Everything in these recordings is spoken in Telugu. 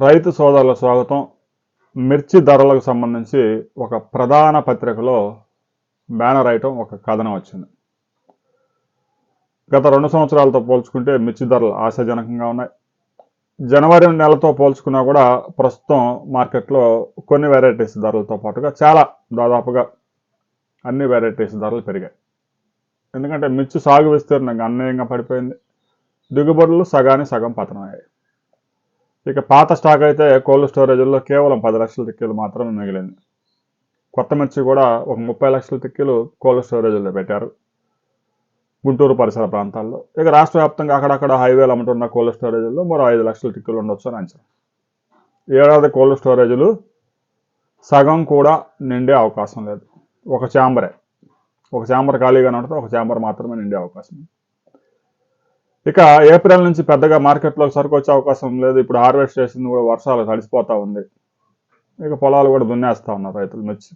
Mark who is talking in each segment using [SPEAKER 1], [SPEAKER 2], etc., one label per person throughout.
[SPEAKER 1] రైతు సోదరుల స్వాగతం. మిర్చి ధరలకు సంబంధించి ఒక ప్రధాన పత్రికలో బ్యానర్ ఐటమ్ ఒక కథనం వచ్చింది. గత 2 సంవత్సరాలతో పోల్చుకుంటే మిర్చి ధరలు ఆశాజనకంగా ఉన్నాయి. జనవరి నెలతో పోల్చుకున్నా కూడా ప్రస్తుతం మార్కెట్లో కొన్ని వెరైటీస్ ధరలతో పాటుగా దాదాపుగా అన్ని వెరైటీస్ ధరలు పెరిగాయి. ఎందుకంటే మిర్చి సాగు విస్తీర్ణం గణనీయంగా పడిపోయింది. దిగుబడులు సగానికి సగం పతనమయ్యాయి. ఇక పాత స్టాక్ అయితే కోల్డ్ స్టోరేజ్లో కేవలం 10 లక్షల టిక్కీలు మాత్రమే మిగిలింది. కొత్త మిర్చి కూడా ఒక 30 లక్షల టిక్కీలు కోల్డ్ స్టోరేజ్లో పెట్టారు గుంటూరు పరిసర ప్రాంతాల్లో. ఇక రాష్ట్ర వ్యాప్తంగా అక్కడక్కడ హైవేలు అమ్ముతున్న కోల్డ్ స్టోరేజ్లో మరో 5 లక్షల టిక్కీలు ఉండొచ్చు అని అంచనా. ఏడాది కోల్డ్ స్టోరేజ్లు సగం కూడా నిండే అవకాశం లేదు. ఒక ఛాంబర్ ఖాళీగానే ఉంటుంది, ఒక ఛాంబర్ మాత్రమే నిండే అవకాశం ఉంది. ఇక ఏప్రిల్ నుంచి పెద్దగా మార్కెట్లోకి సరుకు వచ్చే అవకాశం లేదు. ఇప్పుడు హార్వెస్ట్ చేసింది కూడా వర్షాలు తడిసిపోతూ ఉంది. ఇక పొలాలు కూడా దున్నేస్తూ ఉన్నారు రైతులు మిర్చి.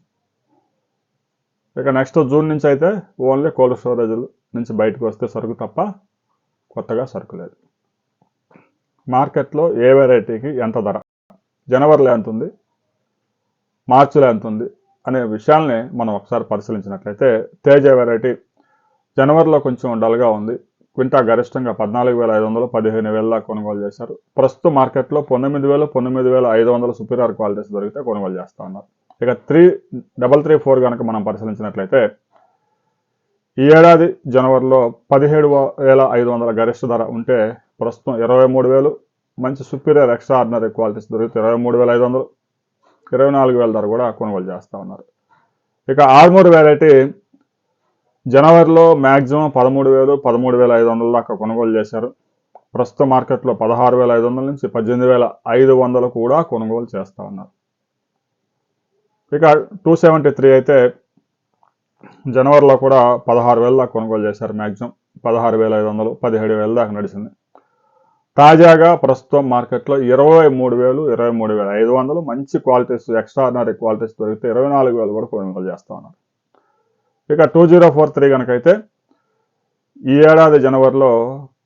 [SPEAKER 1] ఇక నెక్స్ట్ జూన్ నుంచి అయితే ఓన్లీ కోల్డ్ స్టోరేజ్ల నుంచి బయటకు వస్తే సరుకు తప్ప కొత్తగా సరుకు లేదు. మార్కెట్లో ఏ వెరైటీకి ఎంత ధర, జనవరిలో ఎంత ఉంది, మార్చిలో ఎంత ఉంది అనే విషయాల్ని మనం ఒకసారి పరిశీలించినట్లయితే తేజ వెరైటీ జనవరిలో కొంచెం డల్గా ఉంది. క్వింటా గరిష్టంగా 14,500 15,000 దాకా కొనుగోలు చేశారు. ప్రస్తుతం మార్కెట్లో 19,000 19,500 సుపీరియర్ క్వాలిటీస్ దొరికితే కొనుగోలు చేస్తూ ఉన్నారు. ఇక 3,334 కనుక మనం పరిశీలించినట్లయితే ఈ ఏడాది జనవరిలో 17,500 గరిష్ట ధర ఉంటే ప్రస్తుతం 23,000 మంచి సుపీరియర్ ఎక్స్ట్రా ఆర్డినరీ క్వాలిటీస్ దొరికితే 23,500 24,000 ధర కూడా కొనుగోలు చేస్తూ ఉన్నారు. ఇక ఆర్మూర్ వెరైటీ జనవరిలో మ్యాక్సిమం 13,000 13,500 దాకా కొనుగోలు చేశారు. ప్రస్తుతం మార్కెట్లో 16,500 నుంచి 18,500 కూడా కొనుగోలు చేస్తూ ఉన్నారు. ఇక 273 అయితే జనవరిలో కూడా 16,000 దాకా కొనుగోలు చేశారు. మ్యాక్సిమం 16,500 17,000 దాకా నడిచింది. తాజాగా ప్రస్తుతం మార్కెట్లో 23,000 23,500 మంచి క్వాలిటీస్ ఎక్స్ట్రాడినరీ క్వాలిటీస్ దొరికితే 24,000 కూడా కొనుగోలు చేస్తూ ఉన్నారు. ఇక 2043 కనుకైతే ఈ ఏడాది జనవరిలో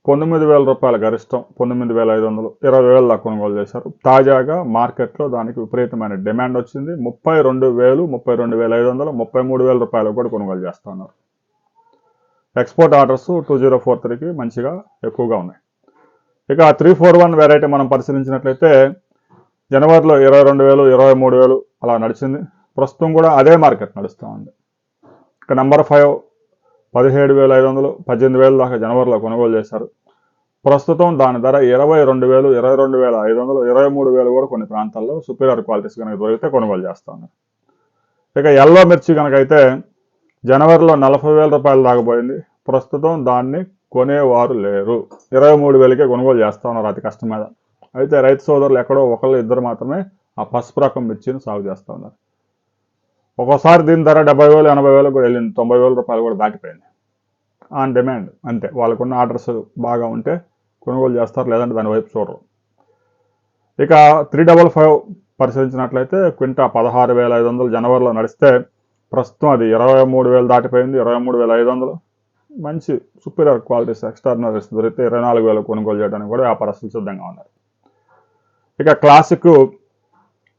[SPEAKER 1] 9,000 రూపాయల గరిష్టం 9,500 20,000 దాకా కొనుగోలు చేశారు. తాజాగా మార్కెట్లో దానికి విపరీతమైన డిమాండ్ వచ్చింది. 32,000 32,500 33,000 రూపాయలు కూడా కొనుగోలు చేస్తూ ఉన్నారు. ఎక్స్పోర్ట్ ఆర్డర్స్ 2043కి మంచిగా ఎక్కువగా ఉన్నాయి. ఇక 341 వెరైటీ మనం పరిశీలించినట్లయితే జనవరిలో 22,000 23,000 అలా నడిచింది. ప్రస్తుతం కూడా అదే మార్కెట్ నడుస్తూ ఉంది. ఇక నెంబర్ 5 17,500 18,000 దాకా జనవరిలో కొనుగోలు చేశారు. ప్రస్తుతం దాని ధర 22,000 22,500 23,000 కూడా కొన్ని ప్రాంతాల్లో సుపీరియర్ క్వాలిటీస్ కనుక దొరికితే కొనుగోలు చేస్తూ ఉన్నారు. ఇక ఎల్లో మిర్చి కనుకైతే జనవరిలో 40,000 రూపాయలు దాకపోయింది. ప్రస్తుతం దాన్ని కొనేవారు లేరు. 23,000కే కొనుగోలు చేస్తూ ఉన్నారు అతి కష్టం మీద. అయితే రైతు సోదరులు ఎక్కడో ఒకళ్ళు ఇద్దరు మాత్రమే ఆ పసుపు రకం మిర్చిని సాగు చేస్తూ ఉన్నారు. ఒక్కోసారి దీని ధర 70,000 80,000 కూడా వెళ్ళింది. 90,000 రూపాయలు కూడా దాటిపోయింది. ఆన్ డిమాండ్ అంతే. వాళ్ళకున్న ఆర్డర్స్ బాగా ఉంటే కొనుగోలు చేస్తారు, లేదంటే దాని వైపు చూడరు. ఇక 355 పరిశీలించినట్లయితే క్వింటా 16,500 జనవరిలో నడిస్తే ప్రస్తుతం అది 23,000 దాటిపోయింది. 23,500 మంచి సుపీరియర్ క్వాలిటీస్ ఎక్స్ట్రాడినరీస్ దొరికితే 24,000 కొనుగోలు చేయడానికి కూడా వ్యాపారస్తులు సిద్ధంగా ఉన్నారు. ఇక క్లాసిక్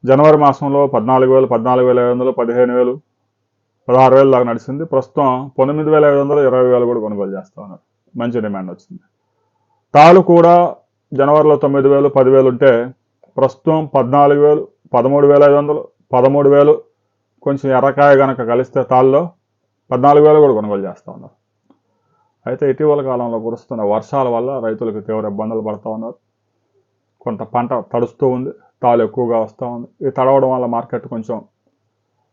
[SPEAKER 1] జనవరి మాసంలో 14,000 14,500 15,000 16,000 దాకా నడిచింది. ప్రస్తుతం 19,500 20,000 కూడా కొనుగోలు చేస్తూ ఉన్నారు. మంచి డిమాండ్ వచ్చింది. తాలు కూడా జనవరిలో 9,000 10,000 ఉంటే ప్రస్తుతం 14,000 13,500 13,000 కొంచెం ఎర్రకాయ కనుక కలిస్తే తాళ్ళలో 14,000 కూడా కొనుగోలు చేస్తూ ఉన్నారు. అయితే ఇటీవల కాలంలో కురుస్తున్న వర్షాల వల్ల రైతులకు తీవ్ర ఇబ్బందులు పడుతూ ఉన్నారు. కొంత పంట తడుస్తూ ఉంది, తాలు ఎక్కువగా వస్తూ ఉంది. ఈ తడవడం వల్ల మార్కెట్ కొంచెం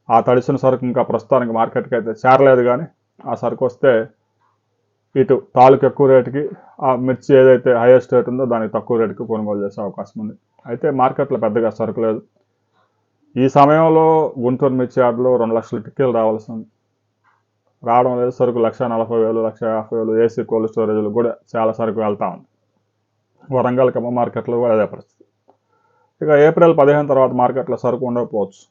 [SPEAKER 1] ఆ తడిసిన సరుకు ఇంకా ప్రస్తుతానికి మార్కెట్కి అయితే చేరలేదు. కానీ ఆ సరుకు వస్తే ఇటు తాలుకు ఎక్కువ రేటుకి, ఆ మిర్చి ఏదైతే హైయెస్ట్ రేట్ ఉందో దానికి తక్కువ రేటుకి కొనుగోలు చేసే అవకాశం ఉంది. అయితే మార్కెట్లో పెద్దగా సరుకు లేదు. ఈ సమయంలో గుంటూరు మిర్చి యార్డులో 2 లక్షల టిక్కీలు రావాల్సింది, రావడం లేదు. సరుకు 1,40,000 1,50,000 ఏసీ కోల్డ్ స్టోరేజ్లు కూడా చాలా సరుకు వెళ్తా ఉంది. వరంగల్ కమ్మ మార్కెట్లో కూడా అదే పరిస్థితి. ఇక ఏప్రిల్ 15 తర్వాత మార్కెట్లో సరుకు ఉండకపోవచ్చు.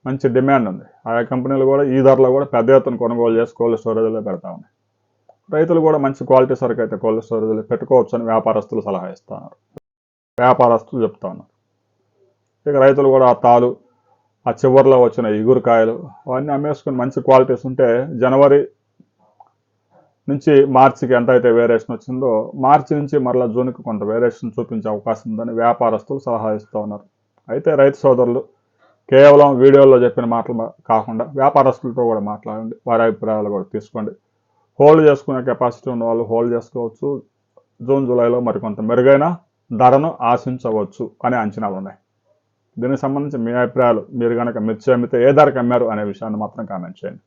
[SPEAKER 1] మంచి డిమాండ్ ఉంది. ఆయా కంపెనీలు కూడా ఈ ధరలో కూడా పెద్ద ఎత్తున కొనుగోలు చేసి కోల్డ్ స్టోరేజ్లో పెడతా ఉన్నాయి. రైతులు కూడా మంచి క్వాలిటీ సరుకు అయితే కోల్డ్ స్టోరేజ్లో పెట్టుకోవచ్చు అని వ్యాపారస్తులు సలహా ఇస్తున్నారు. వ్యాపారస్తులు చెప్తా ఉన్నారు. ఇక రైతులు కూడా ఆ తాలు, ఆ చివరిలో వచ్చిన ఇగురుకాయలు అవన్నీ అమ్మేసుకుని మంచి క్వాలిటీస్ ఉంటే జనవరి నుంచి మార్చికి ఎంత అయితే వేరియేషన్ వచ్చిందో మార్చి నుంచి మరలా జూన్కి కొంత వేరియేషన్ చూపించే అవకాశం ఉందని వ్యాపారస్తులు సలహా ఇస్తూ ఉన్నారు. అయితే రైతు సోదరులు కేవలం వీడియోలో చెప్పిన మాటలు కాకుండా వ్యాపారస్తులతో కూడా మాట్లాడండి, వారి అభిప్రాయాలు కూడా తీసుకోండి. హోల్డ్ చేసుకునే కెపాసిటీ ఉన్న వాళ్ళు హోల్డ్ చేసుకోవచ్చు. జూన్ జూలైలో మరికొంత మెరుగైన ధరను ఆశించవచ్చు అనే అంచనాలు ఉన్నాయి. దీనికి సంబంధించి మీ అభిప్రాయాలు, మీరు కనుక మిర్చి అమ్మితే ఏ ధరకు అమ్మారు అనే విషయాన్ని మాత్రం కామెంట్ చేయండి.